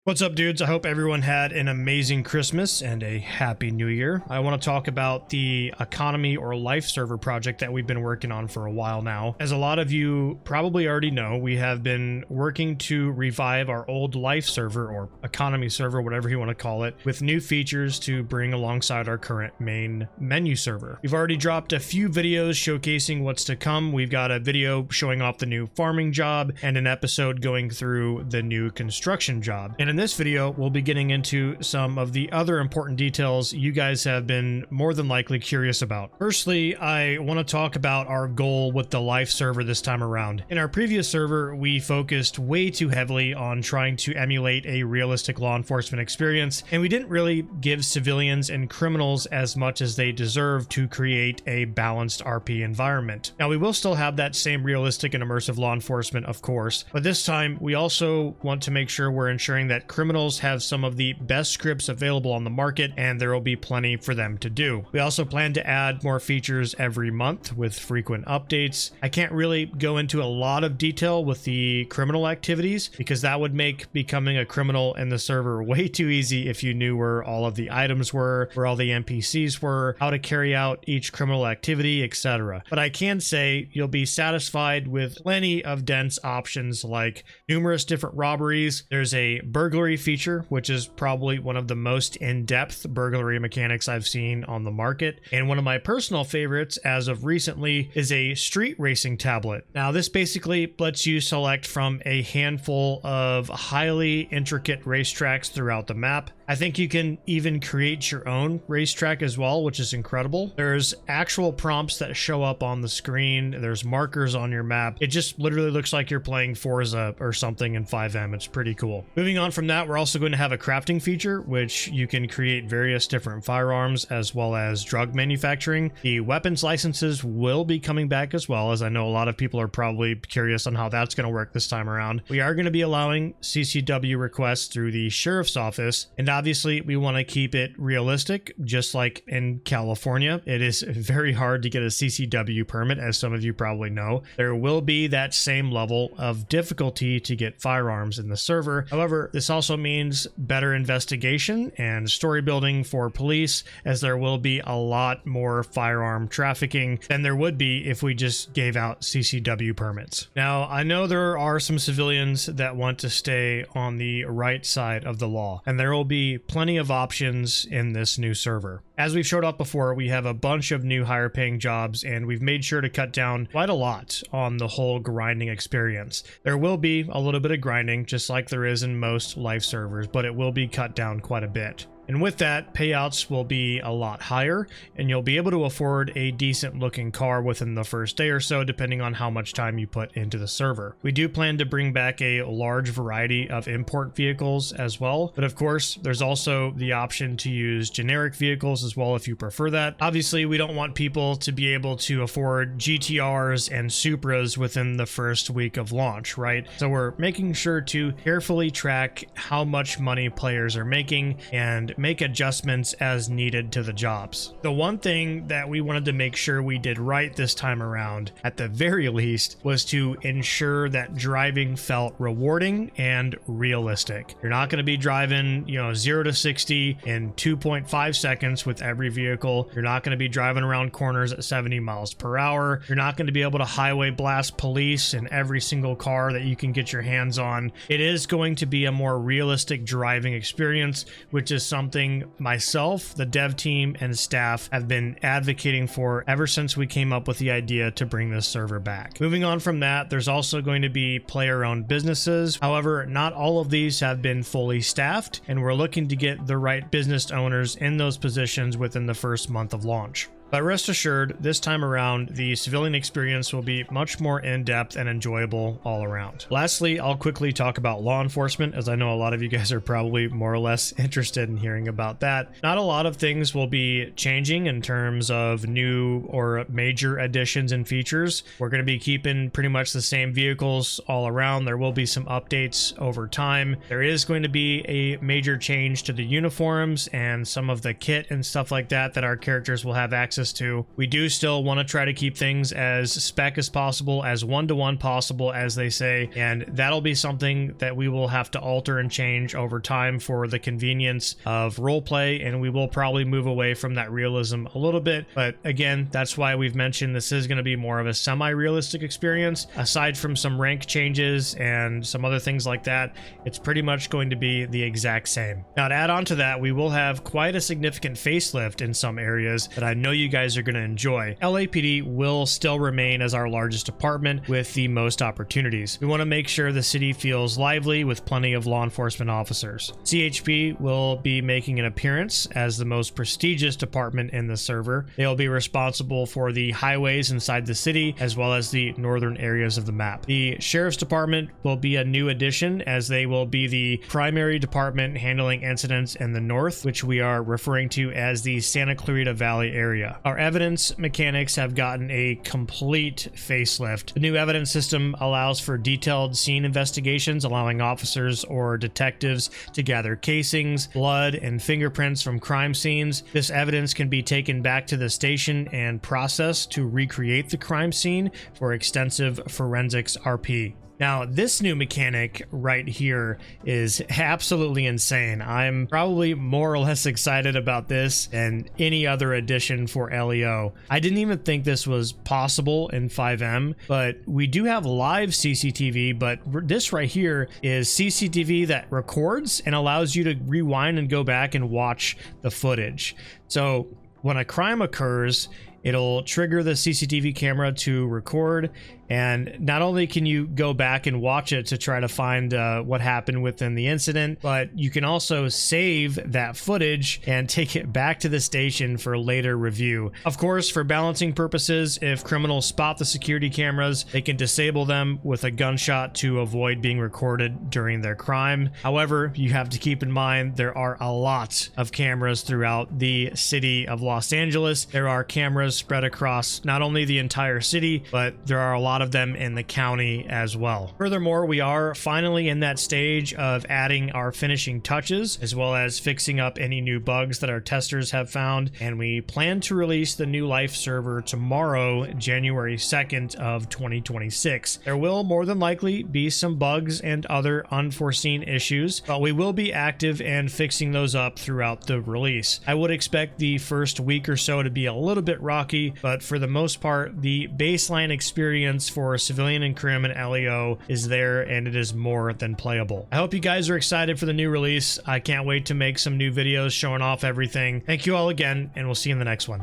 What's up, dudes? I hope everyone had an amazing Christmas and a happy new year. I want to talk about the economy or life server project that we've been working on for a while now. As a lot of you probably already know, we have been working to revive our old life server or economy server, whatever you want to call it, with new features to bring alongside our current main menu server. We've already dropped a few videos showcasing what's to come. We've got a video showing off the new farming job and an episode going through the new construction job. And in this video, we'll be getting into some of the other important details you guys have been more than likely curious about. Firstly, I want to talk about our goal with the life server this time around. In our previous server, we focused way too heavily on trying to emulate a realistic law enforcement experience, and we didn't really give civilians and criminals as much as they deserve to create a balanced RP environment. Now, we will still have that same realistic and immersive law enforcement, of course, but this time we also want to make sure we're ensuring that criminals have some of the best scripts available on the market, and there will be plenty for them to do. We also plan to add more features every month with frequent updates. I can't really go into a lot of detail with the criminal activities because that would make becoming a criminal in the server way too easy if you knew where all of the items were, where all the NPCs were, how to carry out each criminal activity, etc. But I can say you'll be satisfied with plenty of dense options like numerous different robberies. There's a burglary feature, which is probably one of the most in-depth burglary mechanics I've seen on the market. And one of my personal favorites as of recently is a street racing tablet. Now, this basically lets you select from a handful of highly intricate racetracks throughout the map. I think you can even create your own racetrack as well, which is incredible. There's actual prompts that show up on the screen. There's markers on your map. It just literally looks like you're playing Forza or something in FiveM. It's pretty cool. Moving on from that, we're also going to have a crafting feature, which you can create various different firearms as well as drug manufacturing. The weapons licenses will be coming back as well, as I know a lot of people are probably curious on how that's going to work this time around. We are going to be allowing CCW requests through the sheriff's office, and obviously we want to keep it realistic, just like in California. It is very hard to get a CCW permit, as some of you probably know. There will be that same level of difficulty to get firearms in the server. However, this also means better investigation and story building for police, as there will be a lot more firearm trafficking than there would be if we just gave out CCW permits. Now, I know there are some civilians that want to stay on the right side of the law, and there will be plenty of options in this new server. As we've showed off before, we have a bunch of new higher paying jobs, and we've made sure to cut down quite a lot on the whole grinding experience. There will be a little bit of grinding, just like there is in most life servers, but it will be cut down quite a bit. And with that, payouts will be a lot higher, and you'll be able to afford a decent looking car within the first day or so, depending on how much time you put into the server. We do plan to bring back a large variety of import vehicles as well, but of course, there's also the option to use generic vehicles as well if you prefer that. Obviously, we don't want people to be able to afford GTRs and Supras within the first week of launch, right? So we're making sure to carefully track how much money players are making and make adjustments as needed to the jobs. The one thing that we wanted to make sure we did right this time around, at the very least, was to ensure that driving felt rewarding and realistic. You're not going to be driving, 0 to 60 in 2.5 seconds with every vehicle. You're not going to be driving around corners at 70 miles per hour. You're not going to be able to highway blast police in every single car that you can get your hands on. It is going to be a more realistic driving experience, which is something myself, the dev team, and staff have been advocating for ever since we came up with the idea to bring this server back. Moving on from that, there's also going to be player-owned businesses. However, not all of these have been fully staffed, and we're looking to get the right business owners in those positions within the first month of launch. But rest assured, this time around, the civilian experience will be much more in-depth and enjoyable all around. Lastly, I'll quickly talk about law enforcement, as I know a lot of you guys are probably more or less interested in hearing about that. Not a lot of things will be changing in terms of new or major additions and features. We're going to be keeping pretty much the same vehicles all around. There will be some updates over time. There is going to be a major change to the uniforms and some of the kit and stuff like that our characters will have access access to. We do still want to try to keep things as spec as possible, as one-to-one possible, as they say, and that'll be something that we will have to alter and change over time for the convenience of roleplay, and we will probably move away from that realism a little bit. But again, that's why we've mentioned this is going to be more of a semi-realistic experience. Aside from some rank changes and some other things like that, it's pretty much going to be the exact same. Now, to add on to that, we will have quite a significant facelift in some areas that I know you guys are going to enjoy. LAPD will still remain as our largest department with the most opportunities. We want to make sure the city feels lively with plenty of law enforcement officers. CHP will be making an appearance as the most prestigious department in the server. They'll be responsible for the highways inside the city as well as the northern areas of the map. The Sheriff's Department will be a new addition, as they will be the primary department handling incidents in the north, which we are referring to as the Santa Clarita Valley area. Our evidence mechanics have gotten a complete facelift. The new evidence system allows for detailed scene investigations, allowing officers or detectives to gather casings, blood, and fingerprints from crime scenes. This evidence can be taken back to the station and processed to recreate the crime scene for extensive forensics RP. Now, this new mechanic right here is absolutely insane. I'm probably more or less excited about this than any other addition for LEO. I didn't even think this was possible in FiveM, but we do have live CCTV, but this right here is CCTV that records and allows you to rewind and go back and watch the footage. So when a crime occurs, it'll trigger the CCTV camera to record, and not only can you go back and watch it to try to find what happened within the incident, but you can also save that footage and take it back to the station for later review. Of course, for balancing purposes, if criminals spot the security cameras, they can disable them with a gunshot to avoid being recorded during their crime. However, you have to keep in mind there are a lot of cameras throughout the city of Los Angeles. There are cameras spread across not only the entire city, but there are a lot of them in the county as well. Furthermore, we are finally in that stage of adding our finishing touches, as well as fixing up any new bugs that our testers have found, and we plan to release the new life server tomorrow, January 2nd of 2026. There will more than likely be some bugs and other unforeseen issues, but we will be active and fixing those up throughout the release. I would expect the first week or so to be a little bit rocky, but for the most part, the baseline experience for civilian and crim and LEO is there, and it is more than playable. I hope you guys are excited for the new release. I can't wait to make some new videos showing off everything. Thank you all again, and we'll see you in the next one.